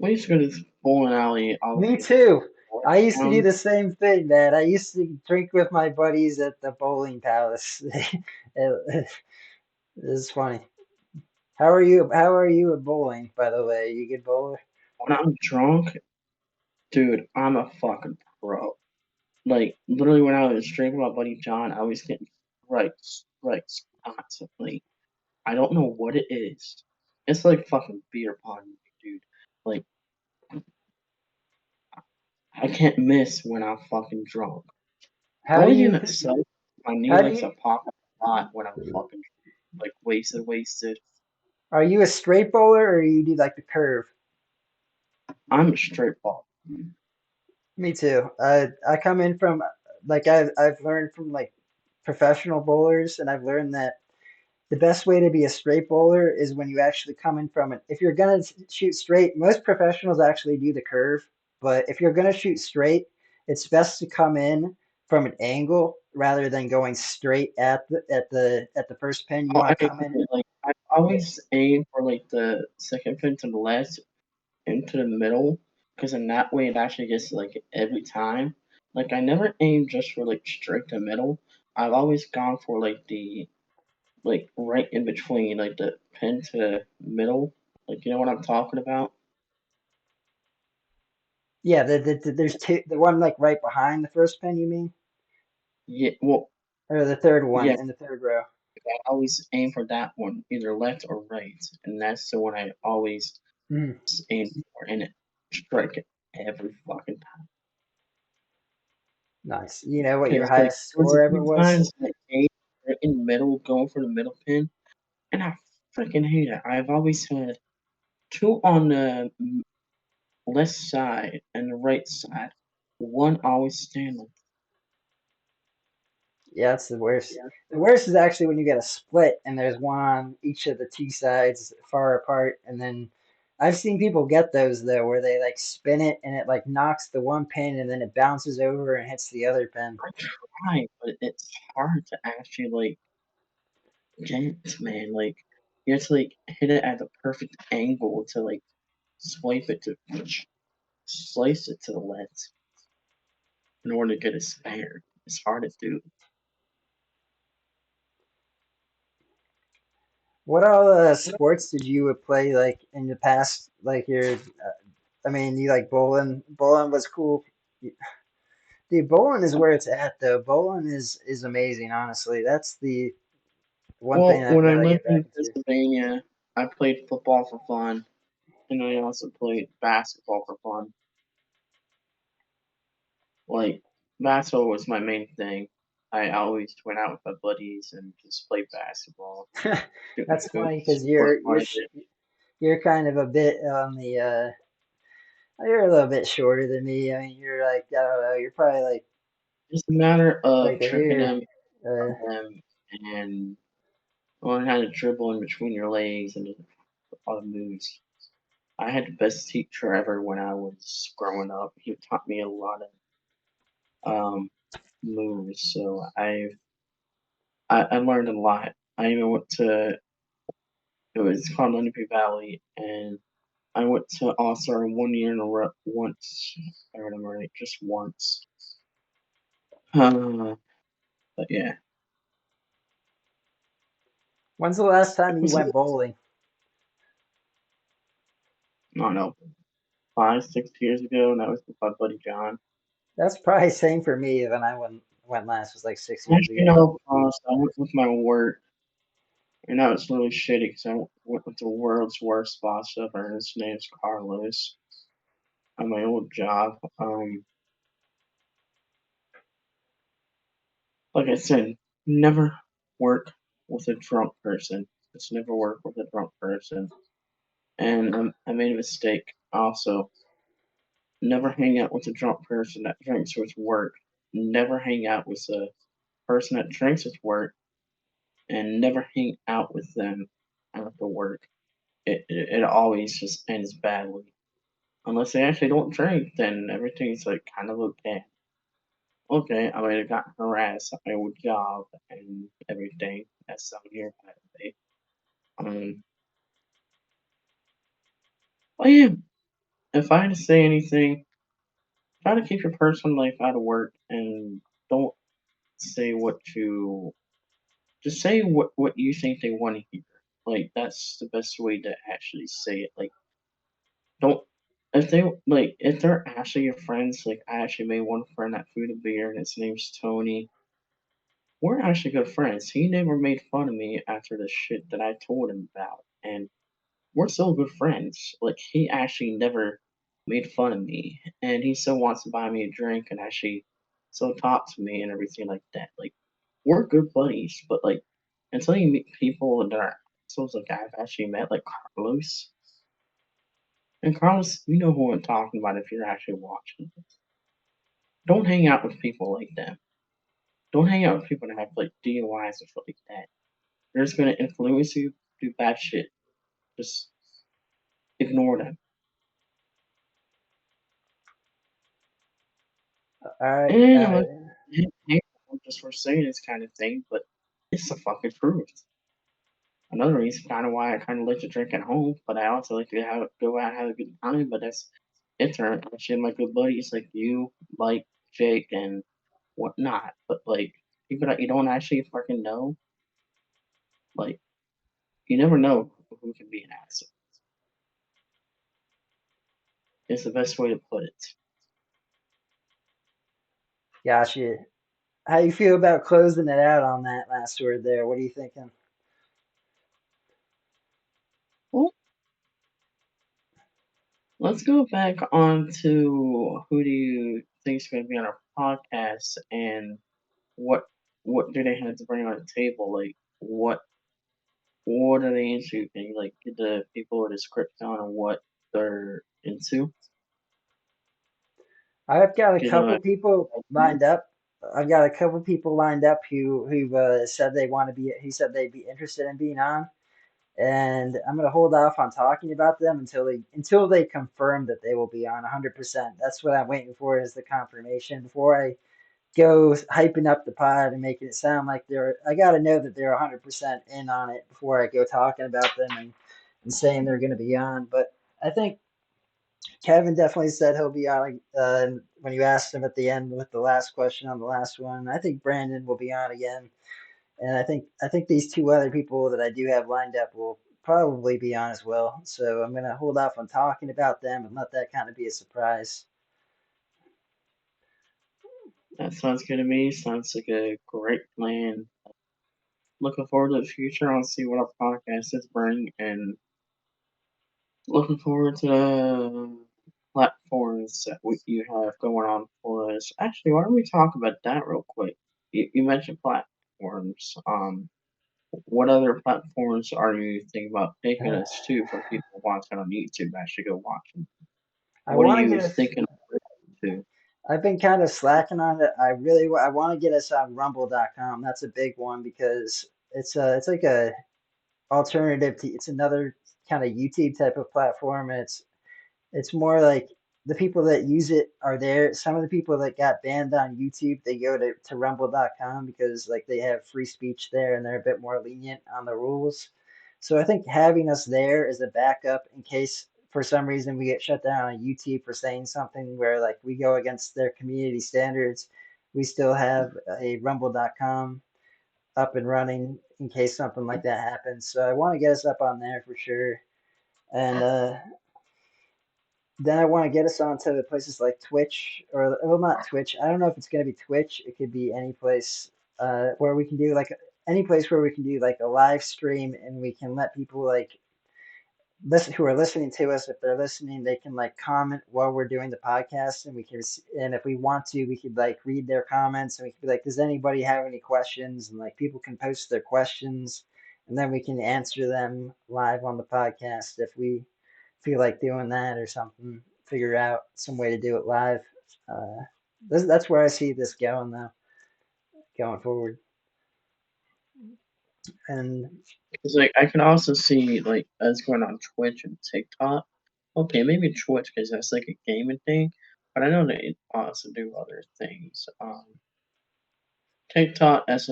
We used to go to this bowling alley all the Me way too. north I used to do town. the same thing, man. I used to drink with my buddies at the bowling palace. It was funny. How are you at bowling, by the way? You good bowler? When I'm drunk, dude, I'm a fucking pro. Like literally when I was drinking with my buddy John, I was getting strikes constantly. I don't know what it is. It's like fucking beer pong, dude. Like I can't miss when I'm fucking drunk. How do Only thing you that sucks, my knee how do likes to you pop a lot when I'm fucking like wasted. are you a straight bowler or you do like the curve? I'm a straight ball. Me too. I come in from like I've learned from like professional bowlers and I've learned that the best way to be a straight bowler is when you actually come in from it. If you're gonna shoot straight, most professionals actually do the curve, but if you're gonna shoot straight, it's best to come in from an angle rather than going straight at the first pin. You Oh, I want to mean, come in. like I always aim for like the second pin to the left into the middle, because in that way it actually gets like every time. Like I never aim just for like straight to middle. I've always gone for like the like right in between, like the pin to middle. Like you know what I'm talking about? Yeah, there's two, the one like right behind the first pin, you mean, Yeah, well, or the third one yeah. in the third row? I always aim for that one, either left or right, and that's the one I always Mm, aim for, and it strike it every fucking time. nice. You know what your Because like highest there was a score ever few was? times that I aimed right in the middle, going for the middle pin, and I freaking hate it. I've always had two on the left side and the right side, one always standing. Yeah, that's the worst. The worst is actually when you get a split and there's one on each of the two sides far apart, and then I've seen people get those though, where they like spin it and it like knocks the one pin and then it bounces over and hits the other pin. I try, but it's hard to actually like get, man. Like you have to like hit it at the perfect angle to like swipe it to slice it to the left in order to get a spare. It's hard to do. What all sports did you play like in the past? Like I mean, you like bowling. Bowling was cool. Dude, bowling is where it's at though. Bowling is amazing, honestly. That's the one thing Well, I've when I got to lived get back in into. Pennsylvania, I played football for fun, and I also played basketball for fun. Like basketball was my main thing. I always went out with my buddies and just played basketball, shooting That's funny hoops because for quite a bit. you're kind of a bit on the you're a little bit shorter than me. I mean, you're like I don't know, you're probably Just a matter like of a tricking hair. them, Uh, them, and learning how to dribble in between your legs and all the moves. I had the best teacher ever when I was growing up. He taught me a lot of moves, so I learned a lot. I even went to it was called Lenape Valley, and I went to All Star 1 year in a row once. If I remember right, just once. Uh, but yeah, When's the last it time you was went bowling? I don't know 5 6 years ago, and that was with my buddy John. That's probably same for me when I went last was like 6 years Actually, ago. no, I went with my work, and that was really shitty because I went with the world's worst boss ever. His name's Carlos at my old job. Like I said, never work with a drunk person. Just never work with a drunk person. And I made a mistake. Also, never hang out with a drunk person that drinks with work. Never hang out with a person that drinks with work, and never hang out with them after work. It always just ends badly. Unless they actually don't drink, then everything's like kind of okay. Okay, I might have gotten harassed at my old job and everything. That's down here, by the way. Um, but yeah, if I had to say anything, try to keep your personal life out of work and don't say what you just say what you think they want to hear. Like that's the best way to actually say it. Like don't if they're actually your friends. Like I actually made one friend at Food and Beer, and his name's Tony. We're actually good friends. He never made fun of me after the shit that I told him about, and we're still good friends. Like he actually never made fun of me, and he still wants to buy me a drink and actually still talk to me and everything like that. Like we're good buddies, but like until you meet people that are assholes like I've actually met, like Carlos. And Carlos, you know who I'm talking about if you're actually watching. Don't hang out with people like them. Don't hang out with people that have like DUIs or stuff like that. They're just gonna influence you, do bad shit. Just ignore them. All right, And all I'm like, right. "Hey, just for saying this kind of thing, but it's the fucking truth." Another reason kind of why I kind of like to drink at home, but I also like to go out and have a good time. But that's different. Actually, my good buddies like you, Mike, Jake, and whatnot. But like people that you don't actually fucking know, like you never know who can be an asshole. It's the best way to put it. Gotcha. How you feel about closing it out on that last word there? What are you thinking? Well, let's go back on to who do you think is going to be on our podcast and what what do they have to bring on the table? Like what are they into? Can you like give the people a description on what they're into? I've got a Give them couple a people lined ideas? up. I've got a couple people lined up who said they want to be. He said they'd be interested in being on, and I'm gonna hold off on talking about them until they confirm that they will be on 100%. That's what I'm waiting for is the confirmation before I go hyping up the pod and making it sound like they're. I got to know that they're 100% in on it before I go talking about them and saying they're going to be on. But I think Kevin definitely said he'll be on when you asked him at the end with the last question on the last one. I think Brandon will be on again, and I think these two other people that I do have lined up will probably be on as well. So I'm gonna hold off on talking about them and let that kind of be a surprise. That sounds good to me. Sounds like a great plan. Looking forward to the future. I'll see what our podcast is bring and looking forward to the platforms that you have going on for us. Actually, why don't we talk about that real quick? You mentioned platforms. What other platforms are you thinking about taking us to for people watching on YouTube? Actually, go watching. I What are want to you get us. thinking of to? I've been kind of slacking on it. I want to get us on Rumble.com. That's a big one because it's like a alternative to it's another kind of YouTube type of platform, and it's more like the people that use it are there. Some of the people that got banned on YouTube, they go to rumble.com because like they have free speech there and they're a bit more lenient on the rules. So I think having us there is a backup in case for some reason we get shut down on YouTube for saying something where like we go against their community standards. We still have a rumble.com up and running in case something like that happens. So I want to get us up on there for sure. And then I want to get us onto the places like Twitch or well, not Twitch. I don't know if it's going to be Twitch. It could be any place where we can do like any place where we can do like a live stream and we can let people like listen who are listening to us. If they're listening, they can like comment while we're doing the podcast, and we can and if we want to, we could like read their comments and we could be like, does anybody have any questions? And like people can post their questions, and then we can answer them live on the podcast if we feel like doing that or something, figure out some way to do it live. Uh, that's where I see this going though, going forward. And Because like I can also see like us going on Twitch and TikTok. Okay, maybe Twitch because that's like a gaming thing, but I know they also do other things. TikTok that's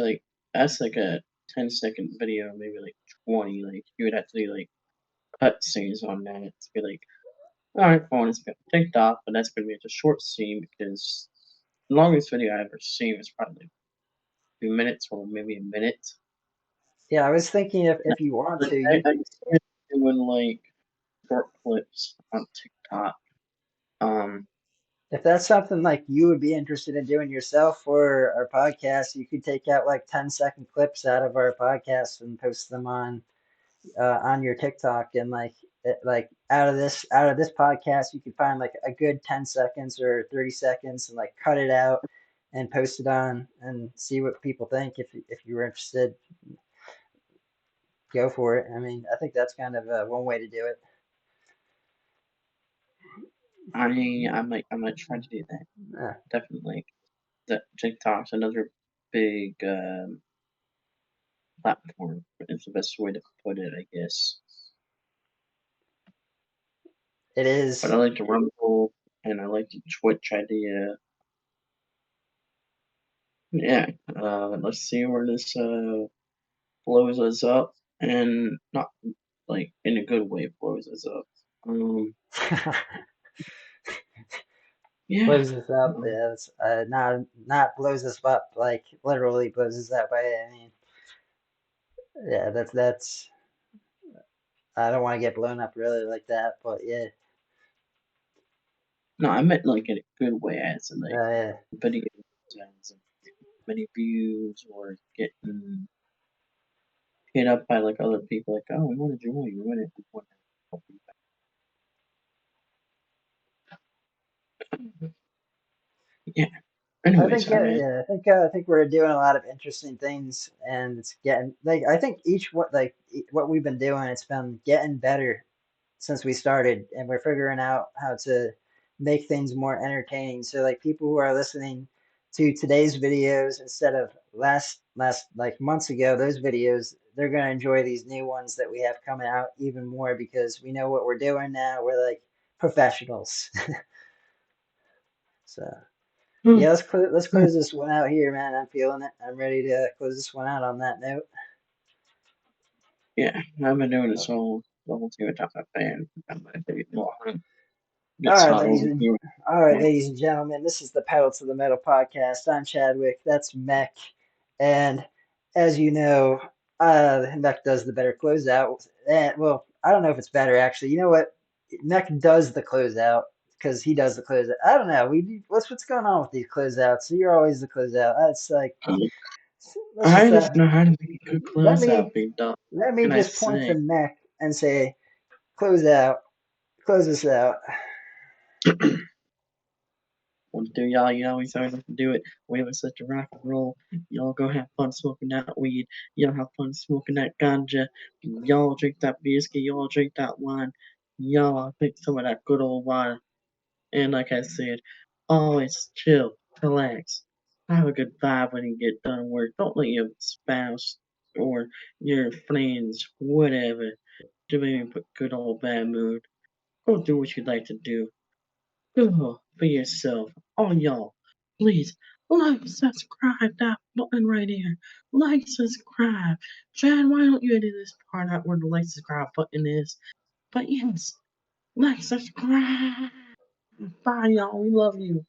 like a 10-second video, maybe like 20. Like you would have to do like cutscenes on that to be like, all right, fine, it's got TikTok, but that's gonna be just a short scene because the longest video I ever seen was probably like 2 minutes or maybe a minute. yeah, I was thinking if you want Like to, you I started doing like short clips on TikTok. Um, if that's something like you would be interested in doing yourself for our podcast, you could take out like 10-second clips out of our podcast and post them on your TikTok and like out of this podcast, you could find like a good 10 seconds or 30 seconds and like cut it out and post it on and see what people think. If you were interested, go for it. I mean, I think that's kind of one way to do it. I might try to do that Uh, definitely. That TikTok's another big platform. It's the best way to put it, I guess. it But I is. like the Rumble and I like the Twitch idea. Yeah. Let's see where this blows us up, and not like in a good way blows us up. Um, yeah. Blows us up. Um, Yeah, it's not blows us up like literally blows us up. I mean, yeah, that's. I don't want to get blown up really like that, but yeah, no, I meant like in a good way, as in like yeah. videos as in many views or getting hit up by like other people like, oh, we want to join you, we want to help you back. Yeah. I Anyways, think I mean, I think we're doing a lot of interesting things, and it's getting like I think each what like what we've been doing, it's been getting better since we started, and we're figuring out how to make things more entertaining. So like people who are listening to today's videos instead of last like months ago, those videos, they're gonna enjoy these new ones that we have coming out even more because we know what we're doing now. We're like professionals. So. Yeah, let's close this one out here, man. I'm feeling it. I'm ready to close this one out on that note. yeah, I've been doing this whole thing with top fan. I'm gonna take it more. All Get right, started over here. ladies and gentlemen, this is the Pedal to the Metal podcast. I'm Chadwick. That's Meck, and as you know, Meck does the better closeout. And well, I don't know if it's better actually. You know what? Meck does the closeout because he does the closeout. I don't know. What's going on with these closeouts? So you're always the closeout. That's like let's just I just know how to make a good let closeout, me big dog. let What me can I just point to say? Meck and say, close out, close this out. Want to do y'all, you always always have to do it. We always such a rock and roll. Y'all go have fun smoking that weed. Y'all have fun smoking that ganja. Y'all drink that whiskey. Y'all drink that wine. Y'all drink some of that good old wine. And like I said, always chill, relax, have a good vibe when you get done work. Don't let your spouse or your friends, whatever, to make me put good old bad mood. Go do what you'd like to do. Go for yourself. All y'all, please like, subscribe that button right here. Like, subscribe. Chad, why don't you edit this part out where the like, subscribe button is? But yes, like, subscribe. Bye, y'all. We love you.